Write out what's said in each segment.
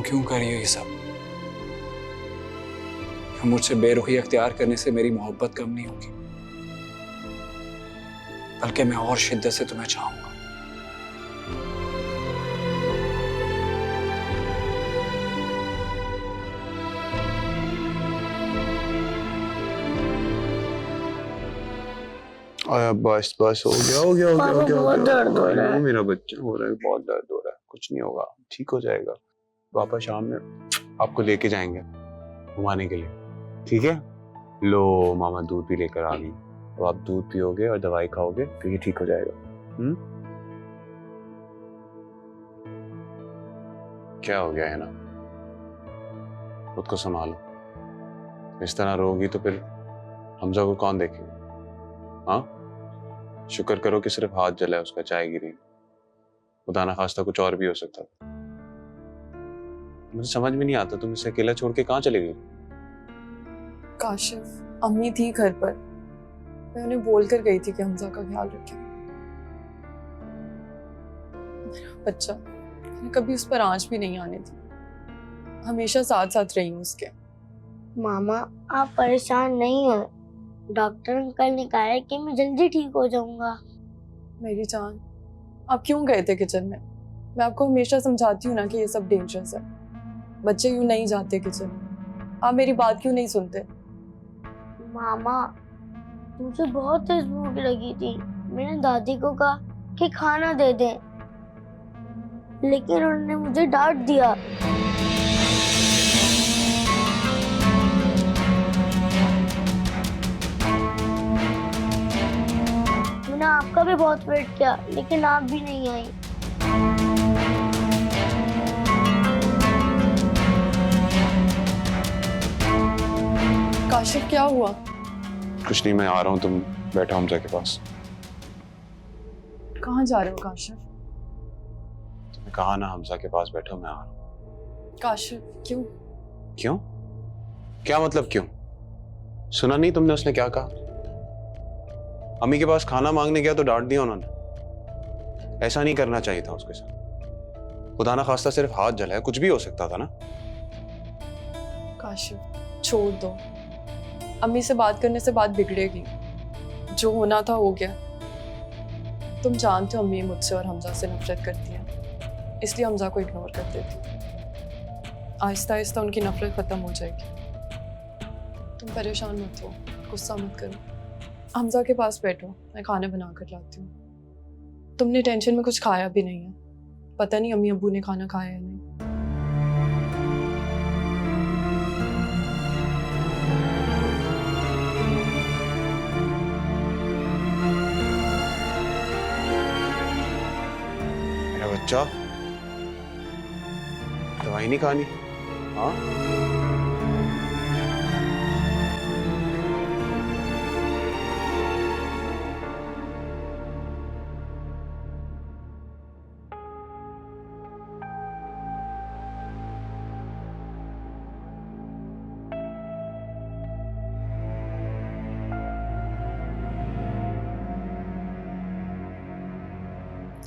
क्यों कर रही हो ये सब? मुझसे बेरुखी अख्तियार करने से मेरी मोहब्बत कम नहीं होगी, बल्कि मैं और शिद्दत से तुम्हें चाहूंगा। बस बस हो गया हो गया हो गया हो गया बहुत दर्द हो रहा है। मेरा बच्चा हो रहा है, बहुत दर्द हो रहा है। कुछ नहीं होगा, ठीक हो जाएगा। पापा शाम में आपको लेके जाएंगे घुमाने के लिए, ठीक है? लो मामा दूध भी लेकर आ गई, तो आप दूध पियोगे और दवाई खाओगे तो ये ठीक हो जाएगा। क्या हो गया है ना, खुद को संभालो। इस तरह रोगी तो फिर हमजा को कौन देखेगा? हाँ, शुक्र करो कि सिर्फ हाथ जला है उसका, चाय गिरी। खुदा ना खास्ता कुछ और भी हो सकता था। मुझे समझ में नहीं आता तुम इसे अकेला छोड़ के कहाँ चले गई? काशिफ, अम्मी थी घर पर, मैं उन्हें बोल कर गई थी कि हमजा का ख्याल रखें। मेरा बच्चा, मैंने कभी उस पर आंच भी नहीं आने दी, हमेशा साथ साथ रही हूँ उसके। मामा आप परेशान नहीं हो, डॉक्टर अंकल ने कहा है कि मैं जल्दी ठीक हो जाऊंगा। मेरी जान, आप क्यों गए थे किचन में? मैं आपको हमेशा समझाती हूँ ना कि ये सब डेंजरस है, बच्चे यूं नहीं जाते किचन में। आप मेरी बात क्यों नहीं सुनते? मामा मुझे बहुत तेज भूख लगी थी, मैंने दादी को कहा कि खाना दे दें, लेकिन उन्होंने मुझे डांट दिया। मैंने आपका भी बहुत वेट किया, लेकिन आप भी नहीं आई। काशिफ, क्या हुआ? कुछ नहीं, मैं आ रहा हूँ, तुम बैठा हमजा के पास। कहाँ जा रहे हो काशिफ? तुमने कहा ना हमजा के पास बैठो, मैं आ रहा हूँ। काशिफ, क्यों? क्यों? क्या मतलब क्यों? सुना नहीं तुमने उसने क्या कहा? अम्मी के पास खाना मांगने गया तो डांट दिया उन्होंने। ऐसा नहीं करना चाहिए था उसके साथ। खुदा ना खास्ता सिर्फ हाथ जला है, कुछ भी हो सकता था ना। काशिफ, छोड़ दो, अम्मी से बात करने से बात बिगड़ेगी। जो होना था हो गया। तुम जानते हो अम्मी मुझसे और हमजा से नफरत करती है, इसलिए हमजा को इग्नोर कर देती। आहिस्ता आहिस्ता उनकी नफरत खत्म हो जाएगी। तुम परेशान मत हो, गुस्सा मत करो। हमजा के पास बैठो, मैं खाना बना कर लाती हूँ। तुमने टेंशन में कुछ खाया भी नहीं है, पता नहीं अम्मी अब्बू ने खाना खाया या नहीं। मेरा बच्चा, दवाई नहीं खानी? हाँ,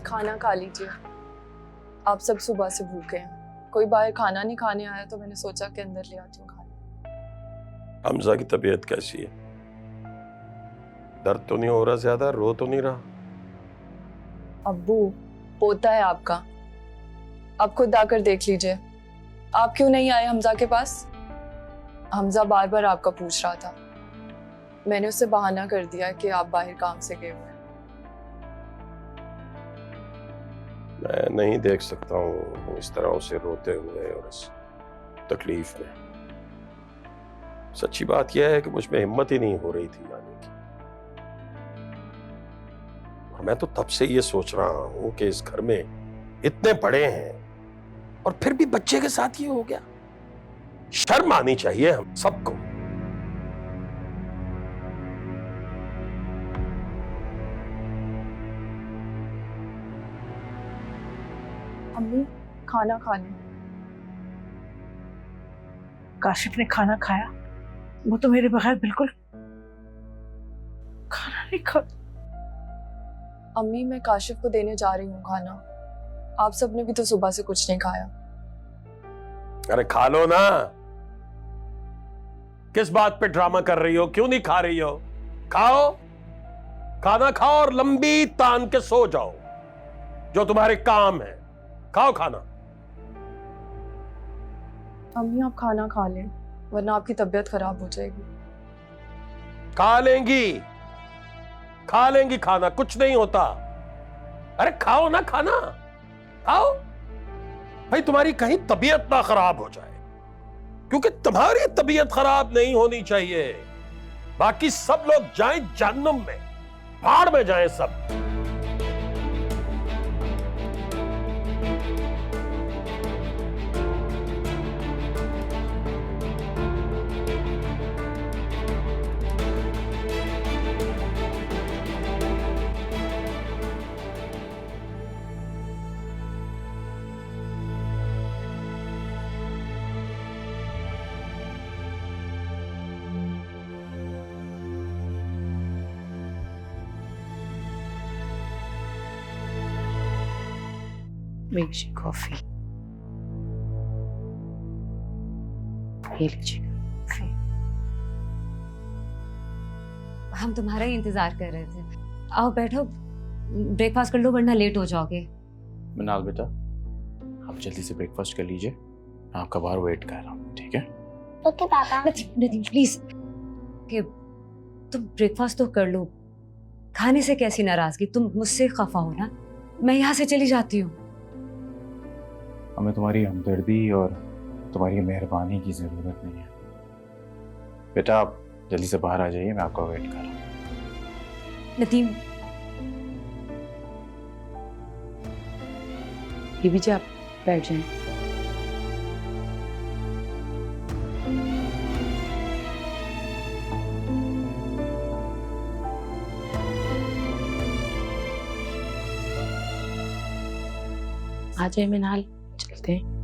खाना खा लीजिए, आप सब सुबह से भूखे हैं। कोई बाहर खाना नहीं खाने आया तो मैंने सोचा कि अंदर ले आती हूँ खाना। हमजा की तबीयत कैसी है? दर्द तो नहीं हो रहा ज्यादा? रो तो नहीं रहा? अब्बू, पोता है आपका, आप खुद आकर देख लीजिए। आप क्यों नहीं आए हमजा के पास? हमजा बार बार आपका पूछ रहा था, मैंने उससे बहाना कर दिया कि आप बाहर काम से गए हुए हैं। मैं नहीं देख सकता हूँ इस तरह उसे रोते हुए और इस तकलीफ में। सच्ची बात यह है कि मुझ में हिम्मत ही नहीं हो रही थी आने की। और मैं तो तब से ये सोच रहा हूँ कि इस घर में इतने बड़े हैं और फिर भी बच्चे के साथ ये हो गया। शर्म आनी चाहिए हम सबको। अम्मी, खाना खा लें। काशिफ ने खाना खाया? वो तो मेरे बगैर बिल्कुल खाना नहीं खा। अम्मी, मैं काशिफ को देने जा रही हूँ खाना। आप सबने भी तो सुबह से कुछ नहीं खाया। अरे खा लो ना। किस बात पे ड्रामा कर रही हो? क्यों नहीं खा रही हो? खाओ, खाना खाओ और लंबी तान के सो जाओ, जो तुम्हारे काम है। खाओ खाना। अम्मी आप खाना खा लें, वरना आपकी तबीयत खराब हो जाएगी। खा लेंगी, खा लेंगी खाना, कुछ नहीं होता। अरे खाओ ना खाना, खाओ। भाई तुम्हारी कहीं तबीयत ना खराब हो जाए, क्योंकि तुम्हारी तबीयत खराब नहीं होनी चाहिए। बाकी सब लोग जाएं जहन्नुम में, भाड़ में जाएं सब। लीजिए कॉफी, ये लीजिए। हम तुम्हारा ही इंतजार कर रहे थे। आओ बैठो, ब्रेकफास्ट कर लो वरना लेट हो जाओगे। मृणाल बेटा, आप जल्दी से ब्रेकफास्ट कर लीजिए, मैं आपका बाहर वेट कर रहा हूँ, ठीक है? ओके पापा। नदीम प्लीज, कि तुम ब्रेकफास्ट तो कर लो। खाने से कैसी नाराजगी? तुम मुझसे खफा हो ना, मैं यहाँ से चली जाती हूँ। हमें तुम्हारी हमदर्दी और तुम्हारी मेहरबानी की जरूरत नहीं है बेटा। आप जल्दी से बाहर आ जाइए, मैं आपका वेट कर रहा हूँ। नदीम, बीबी जी आप बैठ जाएं। आ जाए मिनाल, चलते हैं।